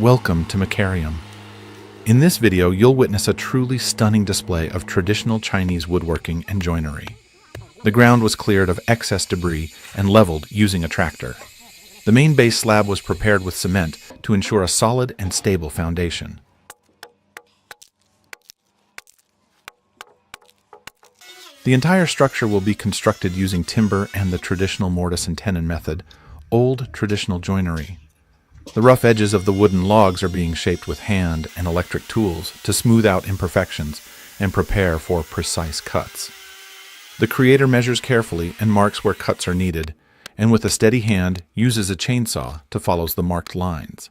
Welcome to Macarium. In this video, you'll witness a truly stunning display of traditional Chinese woodworking and joinery. The ground was cleared of excess debris and leveled using a tractor. The main base slab was prepared with cement to ensure a solid and stable foundation. The entire structure will be constructed using timber and the traditional mortise and tenon method, old traditional joinery. The rough edges of the wooden logs are being shaped with hand and electric tools to smooth out imperfections and prepare for precise cuts. The creator measures carefully and marks where cuts are needed, and with a steady hand uses a chainsaw to follow the marked lines.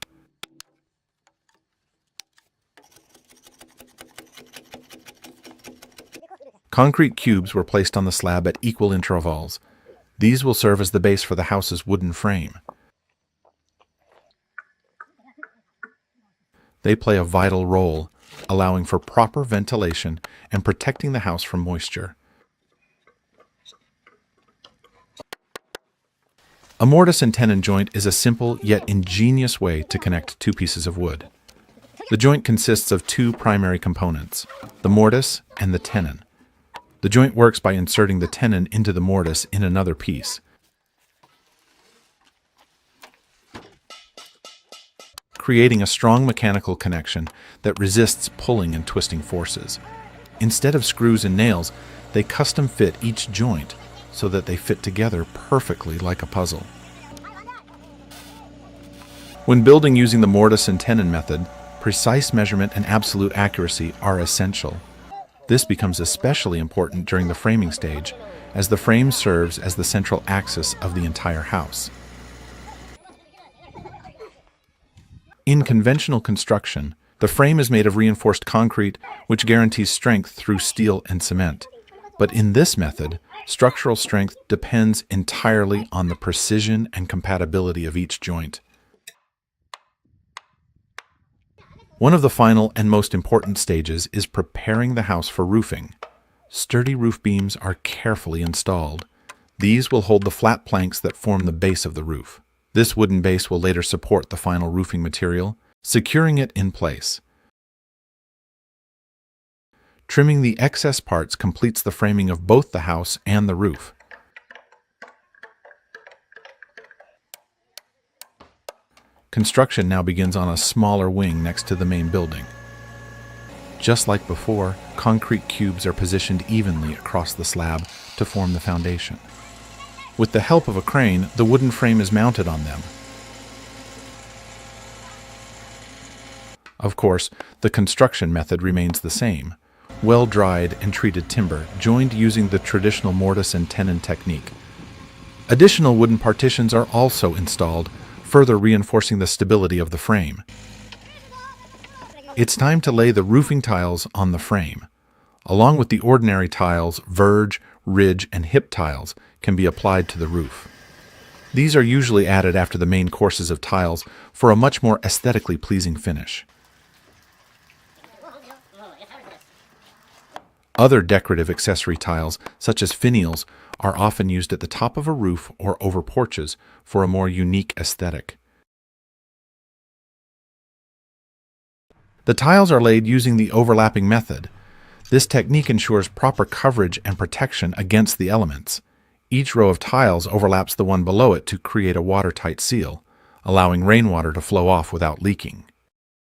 Concrete cubes were placed on the slab at equal intervals. These will serve as the base for the house's wooden frame. They play a vital role, allowing for proper ventilation and protecting the house from moisture. A mortise and tenon joint is a simple yet ingenious way to connect two pieces of wood. The joint consists of two primary components, the mortise and the tenon. The joint works by inserting the tenon into the mortise in another piece. Creating a strong mechanical connection that resists pulling and twisting forces. Instead of screws and nails, they custom fit each joint so that they fit together perfectly like a puzzle. When building using the mortise and tenon method, precise measurement and absolute accuracy are essential. This becomes especially important during the framing stage, as the frame serves as the central axis of the entire house. In conventional construction, the frame is made of reinforced concrete, which guarantees strength through steel and cement. But in this method, structural strength depends entirely on the precision and compatibility of each joint. One of the final and most important stages is preparing the house for roofing. Sturdy roof beams are carefully installed. These will hold the flat planks that form the base of the roof. This wooden base will later support the final roofing material, securing it in place. Trimming the excess parts completes the framing of both the house and the roof. Construction now begins on a smaller wing next to the main building. Just like before, concrete cubes are positioned evenly across the slab to form the foundation. With the help of a crane, the wooden frame is mounted on them. Of course, the construction method remains the same. Well-dried and treated timber, joined using the traditional mortise and tenon technique. Additional wooden partitions are also installed, further reinforcing the stability of the frame. It's time to lay the roofing tiles on the frame. Along with the ordinary tiles, verge, ridge, and hip tiles can be applied to the roof. These are usually added after the main courses of tiles for a much more aesthetically pleasing finish. Other decorative accessory tiles, such as finials, are often used at the top of a roof or over porches for a more unique aesthetic. The tiles are laid using the overlapping method. This technique ensures proper coverage and protection against the elements. Each row of tiles overlaps the one below it to create a watertight seal, allowing rainwater to flow off without leaking.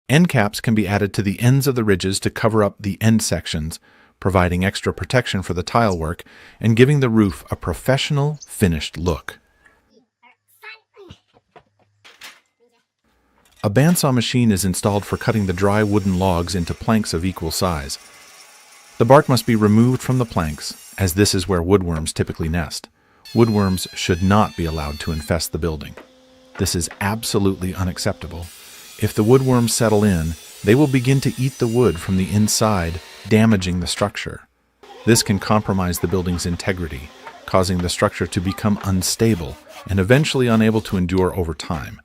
End caps can be added to the ends of the ridges to cover up the end sections, providing extra protection for the tile work and giving the roof a professional, finished look. A bandsaw machine is installed for cutting the dry wooden logs into planks of equal size. The bark must be removed from the planks, as this is where woodworms typically nest. Woodworms should not be allowed to infest the building. This is absolutely unacceptable. If the woodworms settle in, they will begin to eat the wood from the inside, damaging the structure. This can compromise the building's integrity, causing the structure to become unstable and eventually unable to endure over time.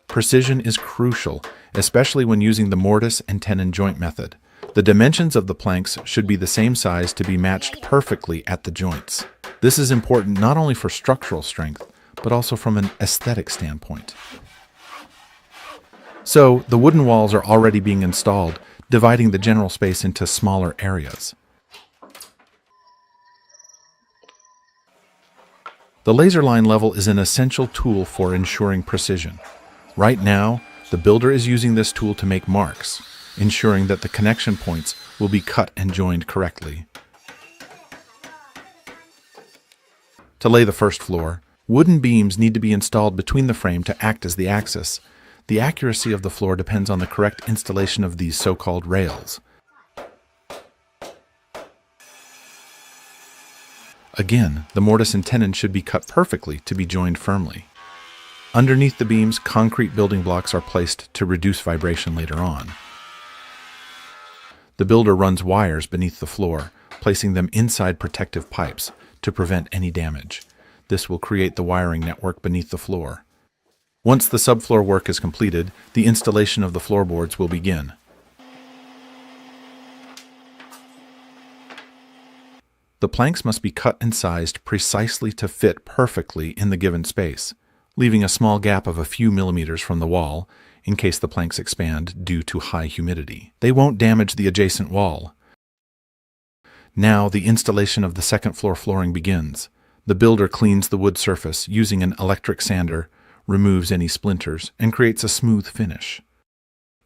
Precision is crucial, especially when using the mortise and tenon joint method. The dimensions of the planks should be the same size to be matched perfectly at the joints. This is important not only for structural strength, but also from an aesthetic standpoint. So, the wooden walls are already being installed, dividing the general space into smaller areas. The laser line level is an essential tool for ensuring precision. Right now, the builder is using this tool to make marks, ensuring that the connection points will be cut and joined correctly. To lay the first floor, wooden beams need to be installed between the frame to act as the axis. The accuracy of the floor depends on the correct installation of these so-called rails. Again, the mortise and tenon should be cut perfectly to be joined firmly. Underneath the beams, concrete building blocks are placed to reduce vibration later on. The builder runs wires beneath the floor, placing them inside protective pipes to prevent any damage. This will create the wiring network beneath the floor. Once the subfloor work is completed, the installation of the floorboards will begin. The planks must be cut and sized precisely to fit perfectly in the given space, leaving a small gap of a few millimeters from the wall in case the planks expand due to high humidity. They won't damage the adjacent wall. Now the installation of the second floor flooring begins. The builder cleans the wood surface using an electric sander, removes any splinters, and creates a smooth finish.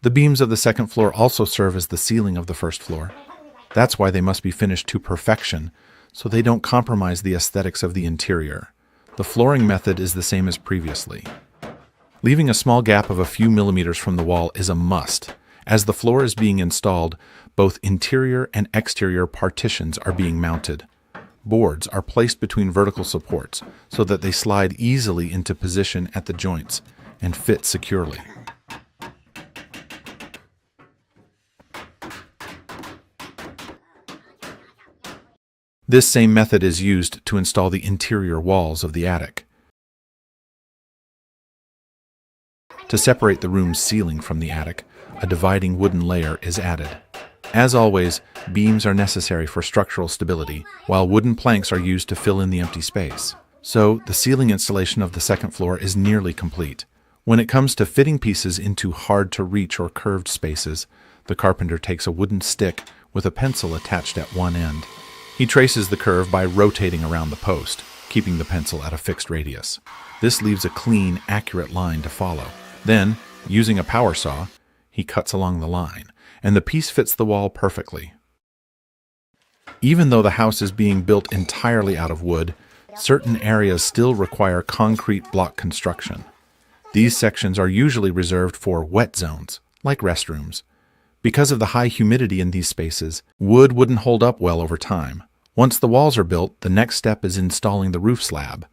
The beams of the second floor also serve as the ceiling of the first floor. That's why they must be finished to perfection, so they don't compromise the aesthetics of the interior. The flooring method is the same as previously. Leaving a small gap of a few millimeters from the wall is a must. As the floor is being installed, both interior and exterior partitions are being mounted. Boards are placed between vertical supports so that they slide easily into position at the joints and fit securely. This same method is used to install the interior walls of the attic. To separate the room's ceiling from the attic, a dividing wooden layer is added. As always, beams are necessary for structural stability, while wooden planks are used to fill in the empty space. So, the ceiling installation of the second floor is nearly complete. When it comes to fitting pieces into hard-to-reach or curved spaces, the carpenter takes a wooden stick with a pencil attached at one end. He traces the curve by rotating around the post, keeping the pencil at a fixed radius. This leaves a clean, accurate line to follow. Then, using a power saw, he cuts along the line, and the piece fits the wall perfectly. Even though the house is being built entirely out of wood, certain areas still require concrete block construction. These sections are usually reserved for wet zones, like restrooms. Because of the high humidity in these spaces, wood wouldn't hold up well over time. Once the walls are built, the next step is installing the roof slab.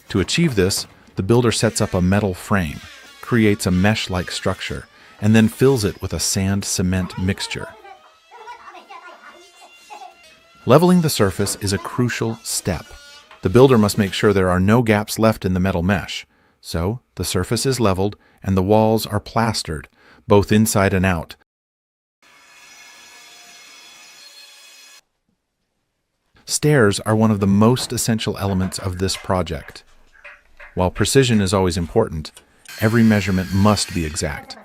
To achieve this, the builder sets up a metal frame, creates a mesh-like structure, and then fills it with a sand-cement mixture. Leveling the surface is a crucial step. The builder must make sure there are no gaps left in the metal mesh. So, the surface is leveled and the walls are plastered, both inside and out. Stairs are one of the most essential elements of this project. While precision is always important, every measurement must be exact.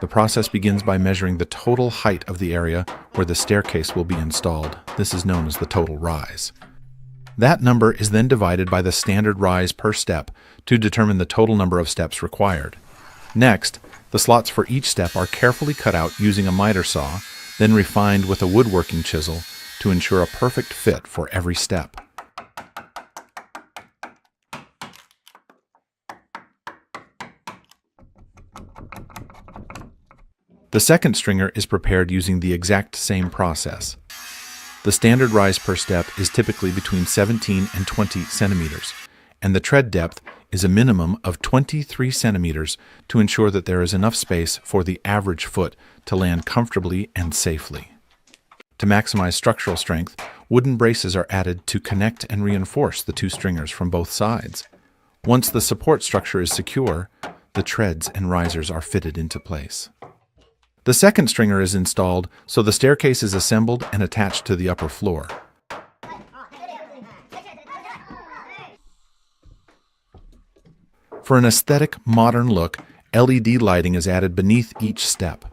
The process begins by measuring the total height of the area where the staircase will be installed. This is known as the total rise. That number is then divided by the standard rise per step to determine the total number of steps required. Next, the slots for each step are carefully cut out using a miter saw, then refined with a woodworking chisel to ensure a perfect fit for every step. The second stringer is prepared using the exact same process. The standard rise per step is typically between 17 and 20 centimeters, and the tread depth is a minimum of 23 centimeters to ensure that there is enough space for the average foot to land comfortably and safely. To maximize structural strength, wooden braces are added to connect and reinforce the two stringers from both sides. Once the support structure is secure, the treads and risers are fitted into place. The second stringer is installed, so the staircase is assembled and attached to the upper floor. For an aesthetic, modern look, LED lighting is added beneath each step.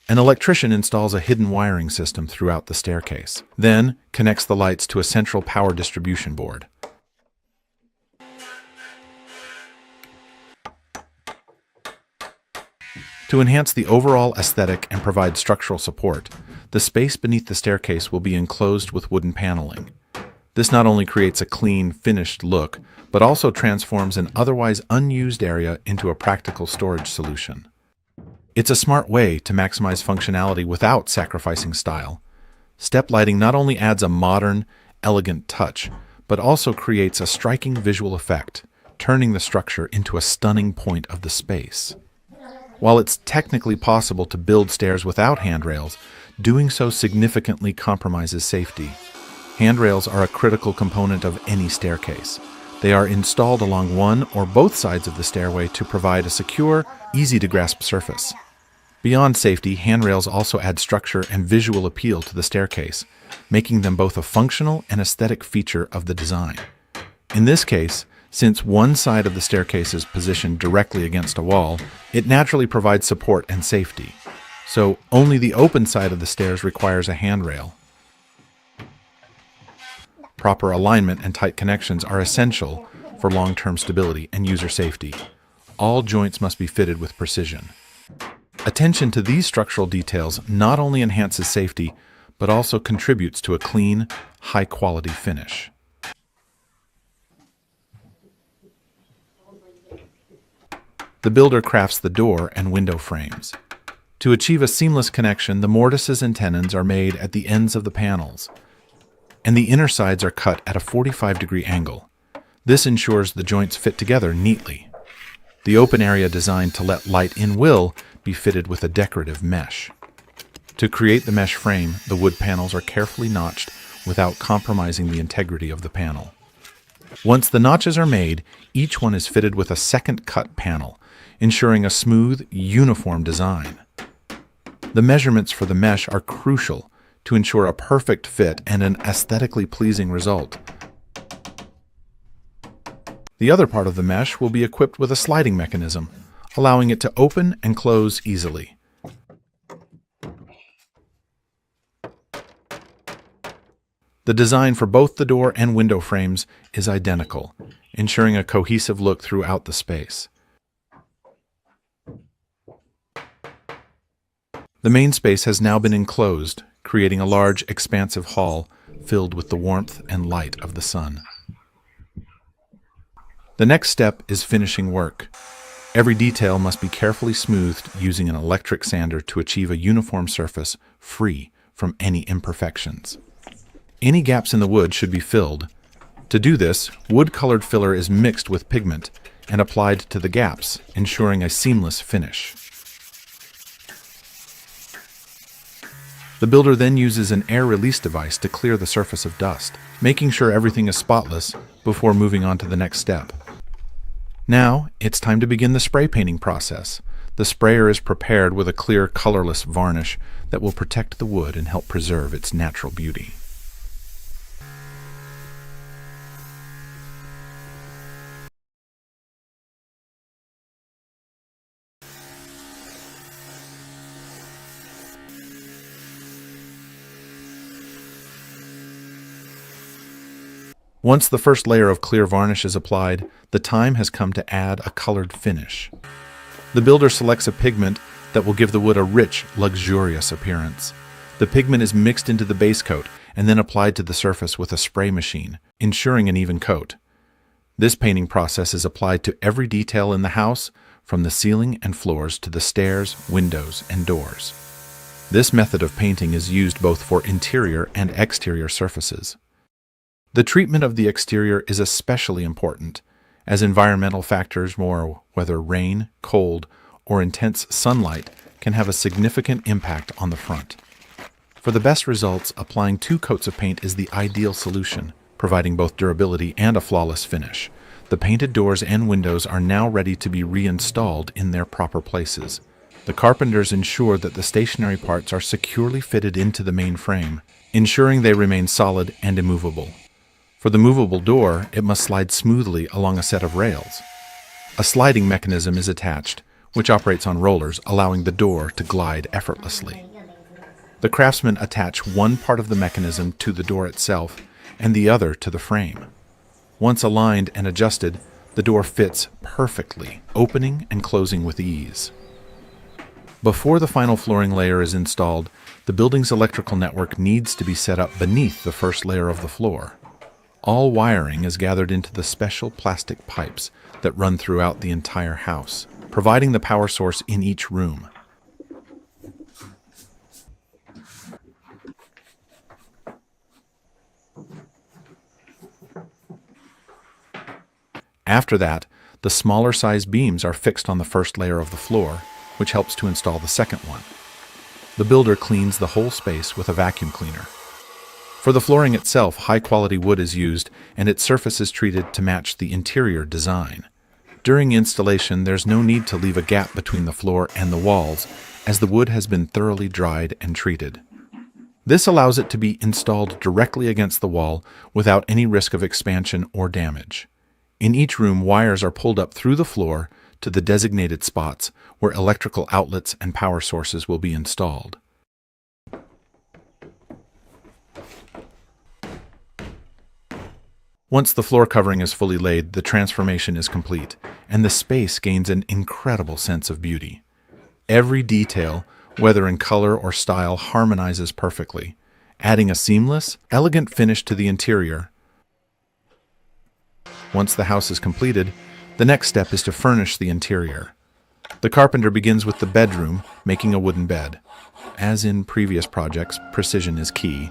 An electrician installs a hidden wiring system throughout the staircase, then connects the lights to a central power distribution board. To enhance the overall aesthetic and provide structural support, the space beneath the staircase will be enclosed with wooden paneling. This not only creates a clean, finished look, but also transforms an otherwise unused area into a practical storage solution. It's a smart way to maximize functionality without sacrificing style. Step lighting not only adds a modern, elegant touch, but also creates a striking visual effect, turning the structure into a stunning point of the space. While it's technically possible to build stairs without handrails, doing so significantly compromises safety. Handrails are a critical component of any staircase. They are installed along one or both sides of the stairway to provide a secure, easy-to-grasp surface. Beyond safety, handrails also add structure and visual appeal to the staircase, making them both a functional and aesthetic feature of the design. In this case, since one side of the staircase is positioned directly against a wall, it naturally provides support and safety. So only the open side of the stairs requires a handrail. Proper alignment and tight connections are essential for long-term stability and user safety. All joints must be fitted with precision. Attention to these structural details not only enhances safety, but also contributes to a clean, high-quality finish. The builder crafts the door and window frames. To achieve a seamless connection, the mortises and tenons are made at the ends of the panels, and the inner sides are cut at a 45-degree angle. This ensures the joints fit together neatly. The open area designed to let light in will be fitted with a decorative mesh. To create the mesh frame, the wood panels are carefully notched without compromising the integrity of the panel. Once the notches are made, each one is fitted with a second cut panel, ensuring a smooth, uniform design. The measurements for the mesh are crucial to ensure a perfect fit and an aesthetically pleasing result. The other part of the mesh will be equipped with a sliding mechanism, allowing it to open and close easily. The design for both the door and window frames is identical, ensuring a cohesive look throughout the space. The main space has now been enclosed, creating a large, expansive hall filled with the warmth and light of the sun. The next step is finishing work. Every detail must be carefully smoothed using an electric sander to achieve a uniform surface free from any imperfections. Any gaps in the wood should be filled. To do this, wood-colored filler is mixed with pigment and applied to the gaps, ensuring a seamless finish. The builder then uses an air release device to clear the surface of dust, making sure everything is spotless before moving on to the next step. Now, it's time to begin the spray painting process. The sprayer is prepared with a clear, colorless varnish that will protect the wood and help preserve its natural beauty. Once the first layer of clear varnish is applied, the time has come to add a colored finish. The builder selects a pigment that will give the wood a rich, luxurious appearance. The pigment is mixed into the base coat and then applied to the surface with a spray machine, ensuring an even coat. This painting process is applied to every detail in the house, from the ceiling and floors to the stairs, windows, and doors. This method of painting is used both for interior and exterior surfaces. The treatment of the exterior is especially important, as environmental factors, whether rain, cold, or intense sunlight, can have a significant impact on the front. For the best results, applying 2 coats of paint is the ideal solution, providing both durability and a flawless finish. The painted doors and windows are now ready to be reinstalled in their proper places. The carpenters ensure that the stationary parts are securely fitted into the main frame, ensuring they remain solid and immovable. For the movable door, it must slide smoothly along a set of rails. A sliding mechanism is attached, which operates on rollers, allowing the door to glide effortlessly. The craftsmen attach one part of the mechanism to the door itself and the other to the frame. Once aligned and adjusted, the door fits perfectly, opening and closing with ease. Before the final flooring layer is installed, the building's electrical network needs to be set up beneath the first layer of the floor. All wiring is gathered into the special plastic pipes that run throughout the entire house, providing the power source in each room. After that, the smaller size beams are fixed on the first layer of the floor, which helps to install the second one. The builder cleans the whole space with a vacuum cleaner. For the flooring itself, high-quality wood is used, and its surface is treated to match the interior design. During installation, there's no need to leave a gap between the floor and the walls, as the wood has been thoroughly dried and treated. This allows it to be installed directly against the wall without any risk of expansion or damage. In each room, wires are pulled up through the floor to the designated spots where electrical outlets and power sources will be installed. Once the floor covering is fully laid, the transformation is complete, and the space gains an incredible sense of beauty. Every detail, whether in color or style, harmonizes perfectly, adding a seamless, elegant finish to the interior. Once the house is completed, the next step is to furnish the interior. The carpenter begins with the bedroom, making a wooden bed. As in previous projects, precision is key.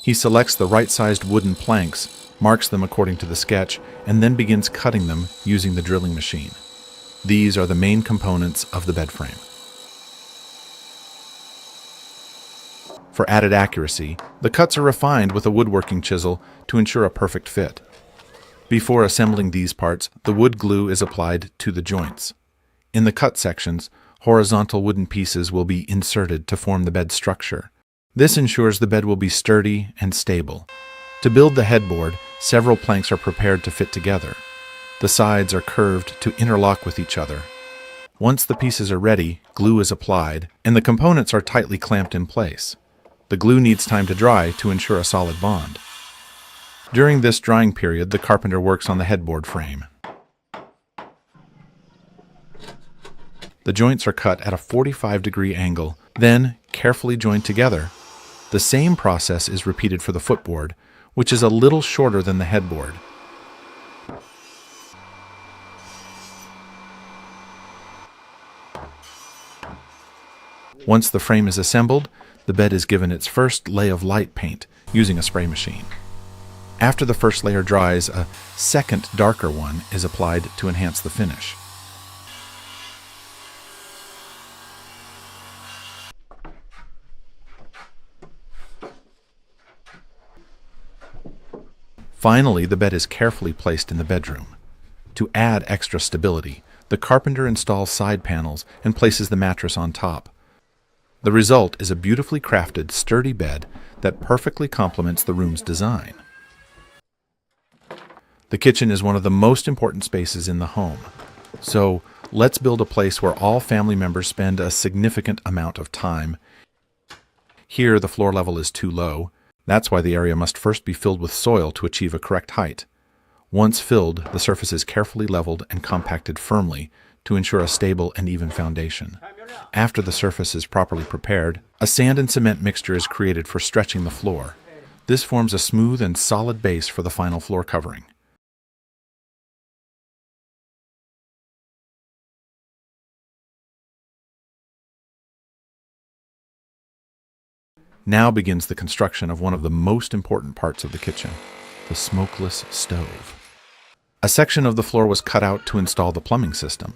He selects the right-sized wooden planks, marks them according to the sketch, and then begins cutting them using the drilling machine. These are the main components of the bed frame. For added accuracy, the cuts are refined with a woodworking chisel to ensure a perfect fit. Before assembling these parts, the wood glue is applied to the joints. In the cut sections, horizontal wooden pieces will be inserted to form the bed structure. This ensures the bed will be sturdy and stable. To build the headboard, several planks are prepared to fit together. The sides are curved to interlock with each other. Once the pieces are ready, glue is applied, and the components are tightly clamped in place. The glue needs time to dry to ensure a solid bond. During this drying period, the carpenter works on the headboard frame. The joints are cut at a 45-degree angle, then carefully joined together. The same process is repeated for the footboard, which is a little shorter than the headboard. Once the frame is assembled, the bed is given its first lay of light paint using a spray machine. After the first layer dries, a second darker one is applied to enhance the finish. Finally, the bed is carefully placed in the bedroom. To add extra stability, the carpenter installs side panels and places the mattress on top. The result is a beautifully crafted, sturdy bed that perfectly complements the room's design. The kitchen is one of the most important spaces in the home. So, let's build a place where all family members spend a significant amount of time. Here, the floor level is too low. That's why the area must first be filled with soil to achieve a correct height. Once filled, the surface is carefully leveled and compacted firmly to ensure a stable and even foundation. After the surface is properly prepared, a sand and cement mixture is created for stretching the floor. This forms a smooth and solid base for the final floor covering. Now begins the construction of one of the most important parts of the kitchen, the smokeless stove. A section of the floor was cut out to install the plumbing system.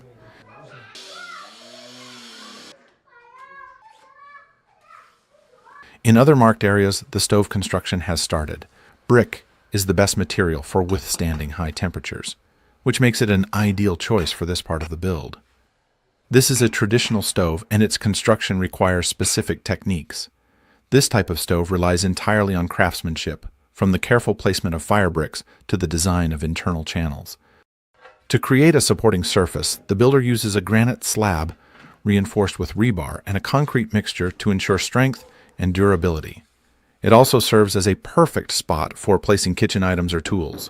In other marked areas, the stove construction has started. Brick is the best material for withstanding high temperatures, which makes it an ideal choice for this part of the build. This is a traditional stove, and its construction requires specific techniques. This type of stove relies entirely on craftsmanship, from the careful placement of fire bricks to the design of internal channels. To create a supporting surface, the builder uses a granite slab reinforced with rebar and a concrete mixture to ensure strength and durability. It also serves as a perfect spot for placing kitchen items or tools.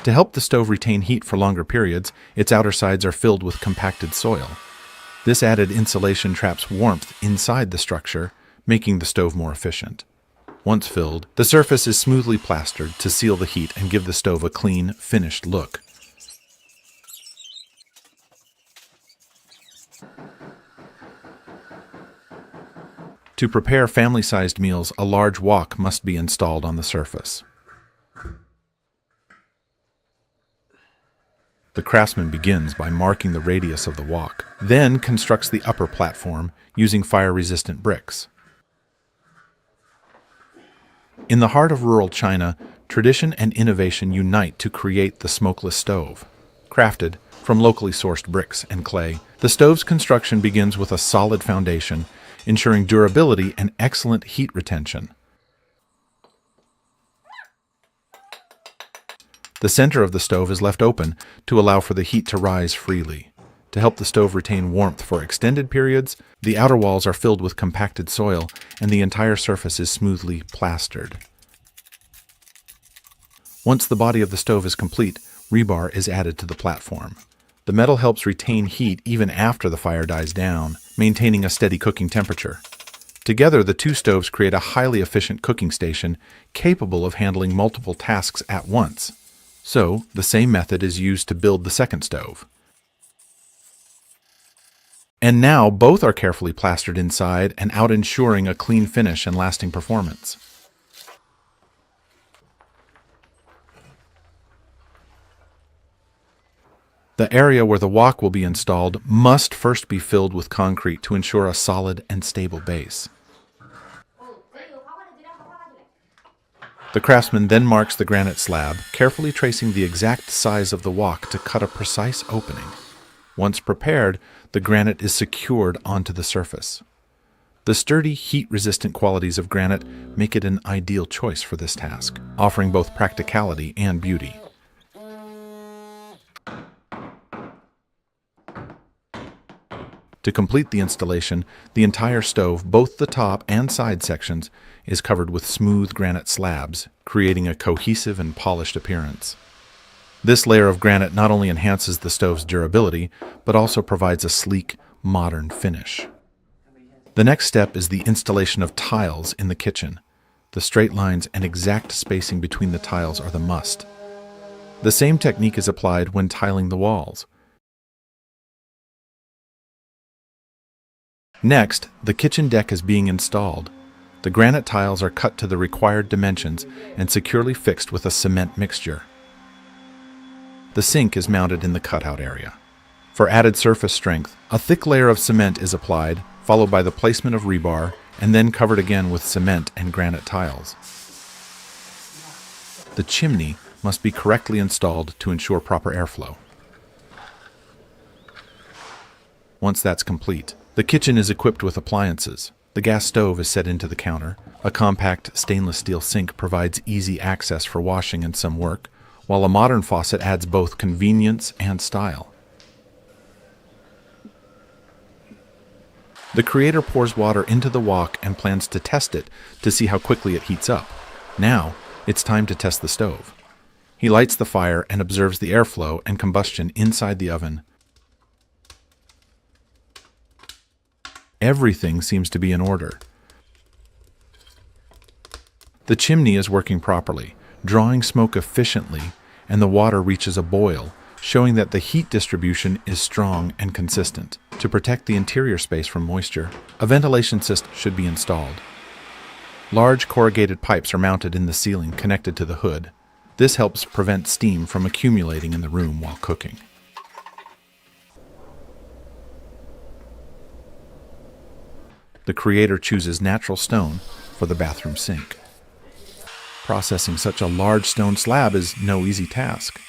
To help the stove retain heat for longer periods, its outer sides are filled with compacted soil. This added insulation traps warmth inside the structure, making the stove more efficient. Once filled, the surface is smoothly plastered to seal the heat and give the stove a clean, finished look. To prepare family-sized meals, a large wok must be installed on the surface. The craftsman begins by marking the radius of the wok, then constructs the upper platform using fire-resistant bricks. In the heart of rural China, tradition and innovation unite to create the smokeless stove. Crafted from locally sourced bricks and clay, the stove's construction begins with a solid foundation, ensuring durability and excellent heat retention. The center of the stove is left open to allow for the heat to rise freely. To help the stove retain warmth for extended periods, the outer walls are filled with compacted soil and the entire surface is smoothly plastered. Once the body of the stove is complete, rebar is added to the platform. The metal helps retain heat even after the fire dies down, maintaining a steady cooking temperature. Together, the two stoves create a highly efficient cooking station capable of handling multiple tasks at once. So, the same method is used to build the second stove. And now both are carefully plastered inside and out, ensuring a clean finish and lasting performance. The area where the wok will be installed must first be filled with concrete to ensure a solid and stable base. The craftsman then marks the granite slab, carefully tracing the exact size of the wok to cut a precise opening. Once prepared, the granite is secured onto the surface. The sturdy, heat-resistant qualities of granite make it an ideal choice for this task, offering both practicality and beauty. To complete the installation, the entire stove, both the top and side sections, is covered with smooth granite slabs, creating a cohesive and polished appearance. This layer of granite not only enhances the stove's durability, but also provides a sleek, modern finish. The next step is the installation of tiles in the kitchen. The straight lines and exact spacing between the tiles are the must. The same technique is applied when tiling the walls. Next, the kitchen deck is being installed. The granite tiles are cut to the required dimensions and securely fixed with a cement mixture. The sink is mounted in the cutout area. For added surface strength, a thick layer of cement is applied, followed by the placement of rebar, and then covered again with cement and granite tiles. The chimney must be correctly installed to ensure proper airflow. Once that's complete, the kitchen is equipped with appliances. The gas stove is set into the counter. A compact stainless steel sink provides easy access for washing and some work, while a modern faucet adds both convenience and style. The creator pours water into the wok and plans to test it to see how quickly it heats up. Now, it's time to test the stove. He lights the fire and observes the airflow and combustion inside the oven. Everything seems to be in order. The chimney is working properly, drawing smoke efficiently, and the water reaches a boil, showing that the heat distribution is strong and consistent. To protect the interior space from moisture, a ventilation system should be installed. Large corrugated pipes are mounted in the ceiling connected to the hood. This helps prevent steam from accumulating in the room while cooking. The creator chooses natural stone for the bathroom sink. Processing such a large stone slab is no easy task.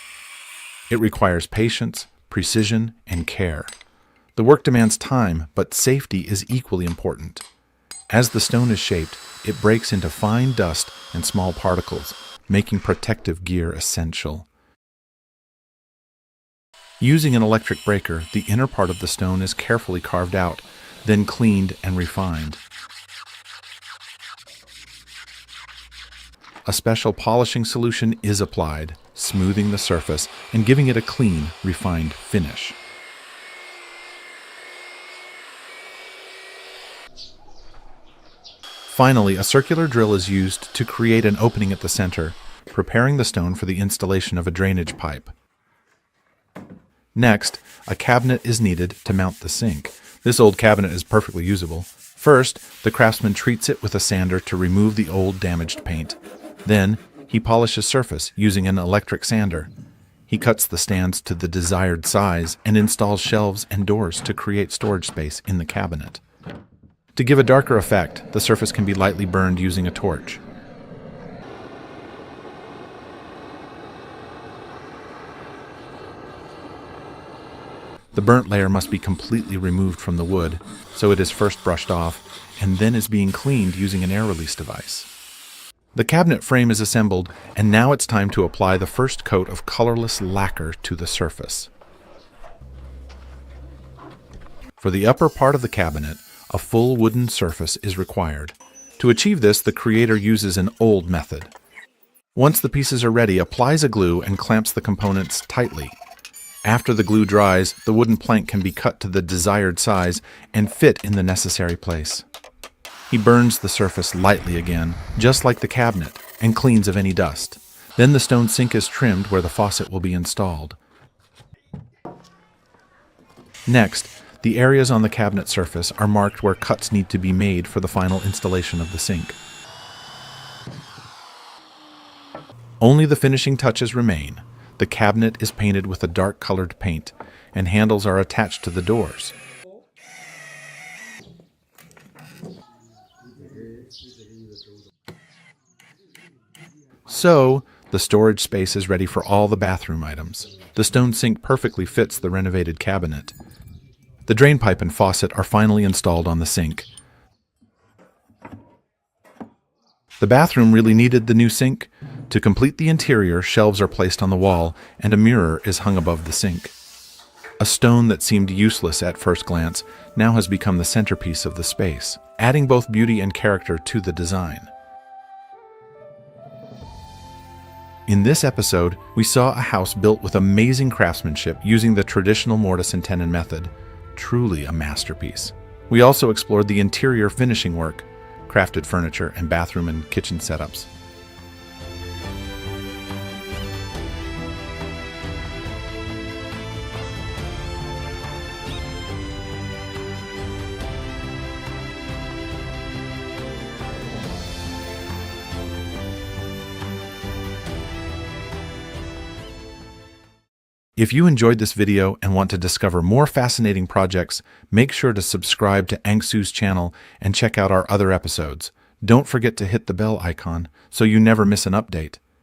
It requires patience, precision, and care. The work demands time, but safety is equally important. As the stone is shaped, it breaks into fine dust and small particles, making protective gear essential. Using an electric breaker, the inner part of the stone is carefully carved out, then cleaned and refined. A special polishing solution is applied, smoothing the surface and giving it a clean, refined finish. Finally, a circular drill is used to create an opening at the center, preparing the stone for the installation of a drainage pipe. Next, a cabinet is needed to mount the sink. This old cabinet is perfectly usable. First, the craftsman treats it with a sander to remove the old damaged paint. Then, he polishes surface using an electric sander. He cuts the stands to the desired size and installs shelves and doors to create storage space in the cabinet. To give a darker effect, the surface can be lightly burned using a torch. The burnt layer must be completely removed from the wood, so it is first brushed off, and then is being cleaned using an air release device. The cabinet frame is assembled, and now it's time to apply the first coat of colorless lacquer to the surface. For the upper part of the cabinet, a full wooden surface is required. To achieve this, the creator uses an old method. Once the pieces are ready, applies a glue and clamps the components tightly. After the glue dries, the wooden plank can be cut to the desired size and fit in the necessary place. He burns the surface lightly again, just like the cabinet, and cleans of any dust. Then the stone sink is trimmed where the faucet will be installed. Next, the areas on the cabinet surface are marked where cuts need to be made for the final installation of the sink. Only the finishing touches remain. The cabinet is painted with a dark-colored paint, and handles are attached to the doors. So, the storage space is ready for all the bathroom items. The stone sink perfectly fits the renovated cabinet. The drain pipe and faucet are finally installed on the sink. The bathroom really needed the new sink. To complete the interior, shelves are placed on the wall, and a mirror is hung above the sink. A stone that seemed useless at first glance now has become the centerpiece of the space, adding both beauty and character to the design. In this episode, we saw a house built with amazing craftsmanship using the traditional mortise and tenon method. Truly a masterpiece. We also explored the interior finishing work, crafted furniture, and bathroom and kitchen setups. If you enjoyed this video and want to discover more fascinating projects, make sure to subscribe to Angsu's channel and check out our other episodes. Don't forget to hit the bell icon so you never miss an update.